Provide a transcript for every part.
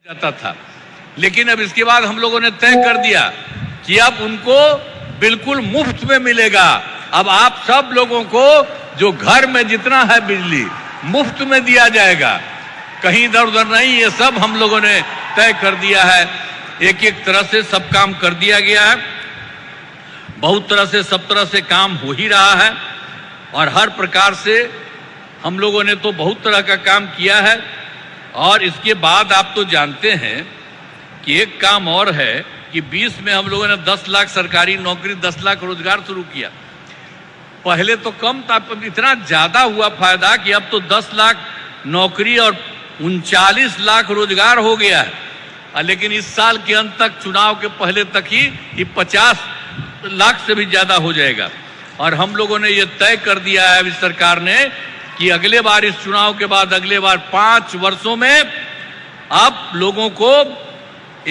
जाता था, लेकिन अब इसके बाद हम लोगों ने तय कर दिया कि अब उनको बिल्कुल मुफ्त में मिलेगा। अब आप सब लोगों को जो घर में जितना है बिजली मुफ्त में दिया जाएगा, कहीं इधर उधर नहीं। ये सब हम लोगों ने तय कर दिया है। एक एक तरह से सब काम कर दिया गया है। बहुत तरह से सब तरह से काम हो ही रहा है और हर प्रकार से हम लोगों ने तो बहुत तरह का काम किया है। और इसके बाद आप तो जानते हैं कि एक काम और है कि 20 में हम लोगों ने 10 लाख सरकारी नौकरी, 10 लाख रोजगार शुरू किया। पहले तो कम था, इतना ज्यादा हुआ फायदा कि अब तो 10 लाख नौकरी और 39 लाख रोजगार हो गया है। लेकिन इस साल के अंत तक, चुनाव के पहले तक ही ये 50 लाख से भी ज्यादा हो जाएगा। और हम लोगों ने ये तय कर दिया है अभी सरकार ने कि अगले बार, इस चुनाव के बाद अगले बार 5 वर्षों में आप लोगों को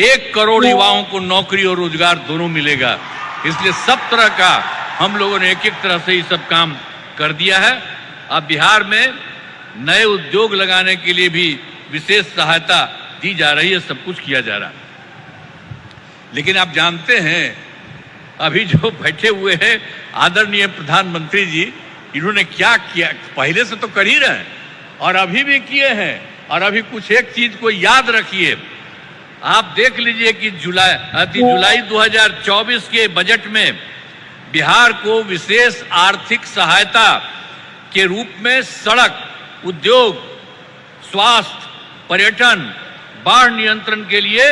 1 करोड़ युवाओं को नौकरी और रोजगार दोनों मिलेगा। इसलिए सब तरह का हम लोगों ने एक एक तरह से ये सब काम कर दिया है। अब बिहार में नए उद्योग लगाने के लिए भी विशेष सहायता दी जा रही है, सब कुछ किया जा रहा है। लेकिन आप जानते हैं अभी जो बैठे हुए हैं आदरणीय प्रधानमंत्री जी, इन्होंने क्या किया? पहले से तो कर ही रहे हैं और अभी भी किए हैं। और अभी कुछ एक चीज को याद रखिए, आप देख लीजिए कि जुलाई 2024 के बजट में बिहार को विशेष आर्थिक सहायता के रूप में सड़क, उद्योग, स्वास्थ्य, पर्यटन, बाढ़ नियंत्रण के लिए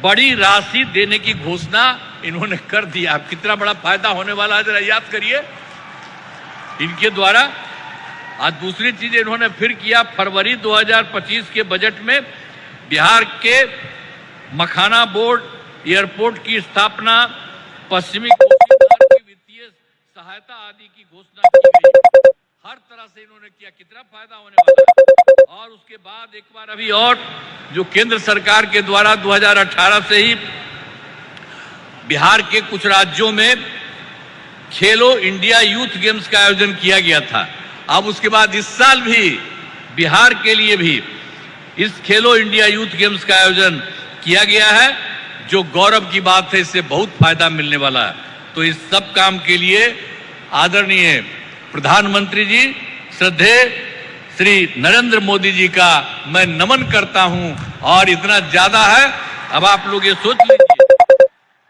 बड़ी राशि देने की घोषणा इन्होंने कर दिया। अब कितना बड़ा फायदा होने वाला है जरा याद करिए इनके द्वारा। आज दूसरी चीज इन्होंने फिर किया, फरवरी 2025 के बजट में बिहार के मखाना बोर्ड एयरपोर्ट की स्थापना, पश्चिमी कोसी मार्ग की वित्तीय सहायता आदि की घोषणा की गई। हर तरह से इन्होंने किया, कितना फायदा होने वाला है। और उसके बाद एक बार अभी और जो केंद्र सरकार के द्वारा 2018 से ही बिहार के कुछ राज्यों में खेलो इंडिया यूथ गेम्स का आयोजन किया गया था। अब उसके बाद इस साल भी बिहार के लिए भी इस खेलो इंडिया यूथ गेम्स का आयोजन किया गया है, जो गौरव की बात है। इससे बहुत फायदा मिलने वाला है। तो इस सब काम के लिए आदरणीय प्रधानमंत्री जी, श्रद्धेय श्री नरेंद्र मोदी जी का मैं नमन करता हूं। और इतना ज्यादा है, अब आप लोग ये सोच लीजिए।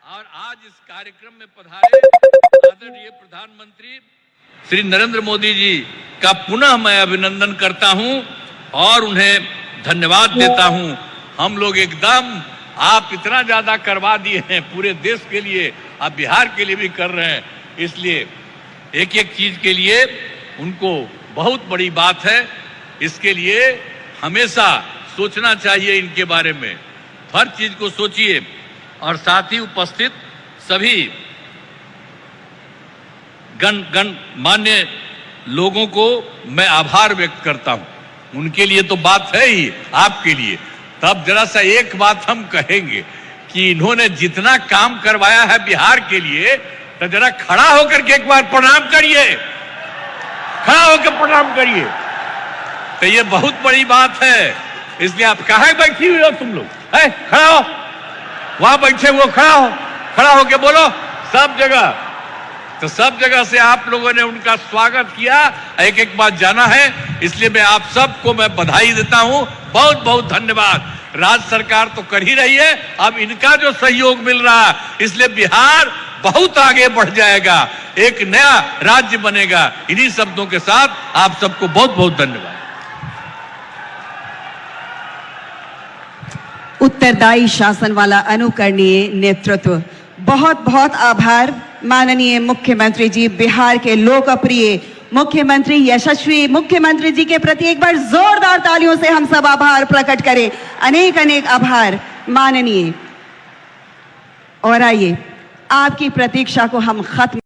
और आज इस कार्यक्रम में पधारे आदरणीय प्रधानमंत्री श्री नरेंद्र मोदी जी का पुनः मैं अभिनंदन करता हूं और उन्हें धन्यवाद देता हूं। हम लोग एकदम, आप इतना ज्यादा करवा दिए हैं पूरे देश के लिए, आप बिहार के लिए भी कर रहे हैं। इसलिए एक एक चीज के लिए उनको बहुत बड़ी बात है। इसके लिए हमेशा सोचना चाहिए इनके बारे में, हर चीज को सोचिए। और साथ ही उपस्थित सभी गणमान्य लोगों को मैं आभार व्यक्त करता हूं। उनके लिए तो बात है ही, आपके लिए। तब जरा सा एक बात हम कहेंगे कि इन्होंने जितना काम करवाया है बिहार के लिए, तो जरा खड़ा होकर के एक बार प्रणाम करिए, खड़ा होकर प्रणाम करिए। तो ये बहुत बड़ी बात है। इसलिए आप कहाँ बैठी हुई हो तुम लोग? है, खड़ा हो, वहां बैठे हुए खड़ा हो, खड़ा होके बोलो सब जगह। तो सब जगह से आप लोगों ने उनका स्वागत किया, एक एक बात जाना है। इसलिए मैं आप सबको मैं बधाई देता हूं, बहुत बहुत धन्यवाद। राज्य सरकार तो कर ही रही है, अब इनका जो सहयोग मिल रहा है, इसलिए बिहार बहुत आगे बढ़ जाएगा, एक नया राज्य बनेगा। इन्हीं शब्दों के साथ आप सबको बहुत बहुत धन्यवाद। उत्तरदायी शासन वाला अनुकरणीय नेतृत्व। बहुत बहुत आभार माननीय मुख्यमंत्री जी, बिहार के लोकप्रिय मुख्यमंत्री, यशस्वी मुख्यमंत्री जी के प्रति एक बार जोरदार तालियों से हम सब आभार प्रकट करें। अनेक अनेक आभार माननीय। और आइए, आपकी प्रतीक्षा को हम खत्म